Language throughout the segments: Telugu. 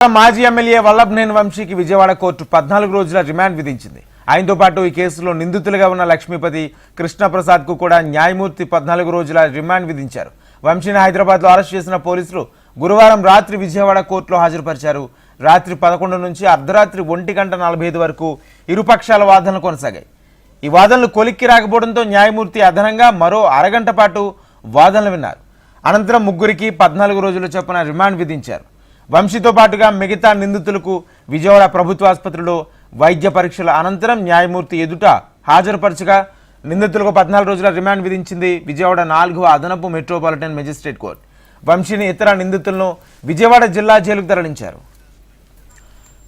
మాజీ ఎమ్మెల్యే వల్లభనేని వంశీకి విజయవాడ కోర్టు 14 రోజుల రిమాండ్ విధించింది. ఆయనతో పాటు ఈ కేసులో నిందితులుగా ఉన్న లక్ష్మీపతి, కృష్ణప్రసాద్ కు కూడా న్యాయమూర్తి 14 రోజుల రిమాండ్ విధించారు. వంశీని హైదరాబాద్ లో అరెస్ట్ చేసిన పోలీసులు గురువారం రాత్రి విజయవాడ కోర్టులో హాజరుపరిచారు. రాత్రి 11 నుంచి అర్ధరాత్రి 1:45 వరకు ఇరుపక్షాల వాదనలు కొనసాగాయి. ఈ వాదనలు కొలిక్కి రాకపోవడంతో న్యాయమూర్తి అదనంగా మరో అరగంట పాటు వాదనలు విన్నారు. అనంతరం ముగ్గురికి 14 రోజుల చొప్పున రిమాండ్ విధించారు. వంశీతో పాటుగా మిగతా నిందితులకు విజయవాడ ప్రభుత్వ ఆసుపత్రిలో వైద్య పరీక్షల అనంతరం న్యాయమూర్తి ఎదుట హాజరుపరచగా నిందితులకు 14 రోజుల రిమాండ్ విధించింది విజయవాడ 4వ అదనపు మెట్రోపాలిటన్ మెజిస్ట్రేట్ కోర్టు. వంశీని ఇతర నిందితులను విజయవాడ జిల్లా జైలుకు తరలించారు.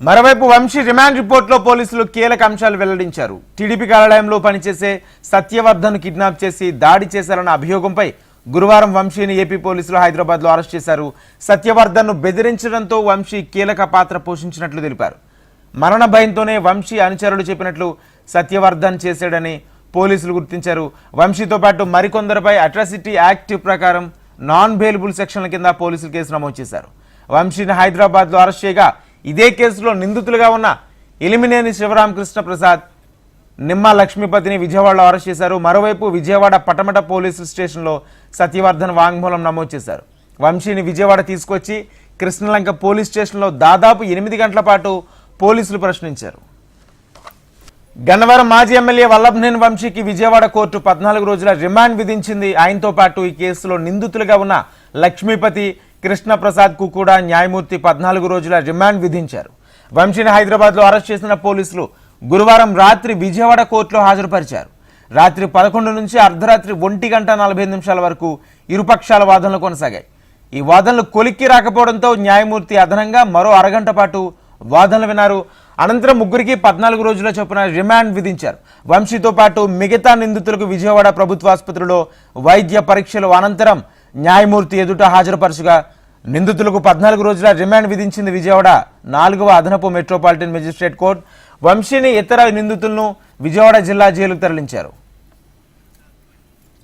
మరోవైపు వంశీ రిమాండ్ రిపోర్టులో పోలీసులు కీలక అంశాలు వెల్లడించారు. టీడీపీ కార్యాలయంలో పనిచేసే సత్యవర్ధన్ కిడ్నాప్ చేసి దాడి చేశారన్న అభియోగంపై గురువారం వంశీని ఏపీ పోలీసులు హైదరాబాద్లో అరెస్ట్ చేశారు. సత్యవర్ధన్ను బెదిరించడంతో వంశీ కీలక పాత్ర పోషించినట్లు తెలిపారు. మరణ భయంతోనే వంశీ అనుచరులు చెప్పినట్లు సత్యవర్ధన్ చేశాడని పోలీసులు గుర్తించారు. వంశీతో పాటు మరికొందరిపై అట్రాసిటీ యాక్ట్ ప్రకారం నాన్ బెయిలబుల్ సెక్షన్ల కింద పోలీసులు కేసు నమోదు చేశారు. వంశీని హైదరాబాద్లో అరెస్ట్ చేయగా ఇదే కేసులో నిందితులుగా ఉన్న ఎలిమినేని శివరామకృష్ణ ప్రసాద్, నిమ్మ లక్ష్మీపతిని విజయవాడలో అరెస్ట్ చేశారు. మరోవైపు విజయవాడ పటమట పోలీసు స్టేషన్లో సత్యవర్ధన్ వాంగ్మూలం నమోదు చేశారు. వంశీని విజయవాడ తీసుకొచ్చి కృష్ణలంక పోలీస్ స్టేషన్లో దాదాపు 8 గంటల పాటు పోలీసులు ప్రశ్నించారు. గన్నవరం మాజీ ఎమ్మెల్యే వల్లభనేని వంశీకి విజయవాడ కోర్టు 14 రోజుల రిమాండ్ విధించింది. ఆయనతో పాటు ఈ కేసులో నిందితులుగా ఉన్న లక్ష్మీపతి, కృష్ణప్రసాద్ కు కూడా న్యాయమూర్తి 14 రోజుల రిమాండ్ విధించారు. వంశీని హైదరాబాద్లో అరెస్ట్ చేసిన పోలీసులు గురువారం రాత్రి విజయవాడ కోర్టులో హాజరుపరిచారు. రాత్రి 11 నుంచి అర్ధరాత్రి 1:45 వరకు ఇరుపక్షాల వాదనలు కొనసాగాయి. ఈ వాదనలు కొలిక్కి రాకపోవడంతో న్యాయమూర్తి అదనంగా మరో అరగంట పాటు వాదనలు విన్నారు. అనంతరం ముగ్గురికి 14 రోజుల చొప్పున రిమాండ్ విధించారు. వంశీతో పాటు మిగతా నిందితులకు విజయవాడ ప్రభుత్వ ఆసుపత్రిలో వైద్య పరీక్షలు అనంతరం న్యాయమూర్తి ఎదుట హాజరుపరచగా నిందితులకు 14 రోజుల రిమాండ్ విధించింది విజయవాడ 4వ అదనపు మెట్రోపాలిటన్ మెజిస్ట్రేట్ కోర్టు. వంశీని ఇతర నిందితులను విజయవాడ జిల్లా జైలుకు తరలించారు.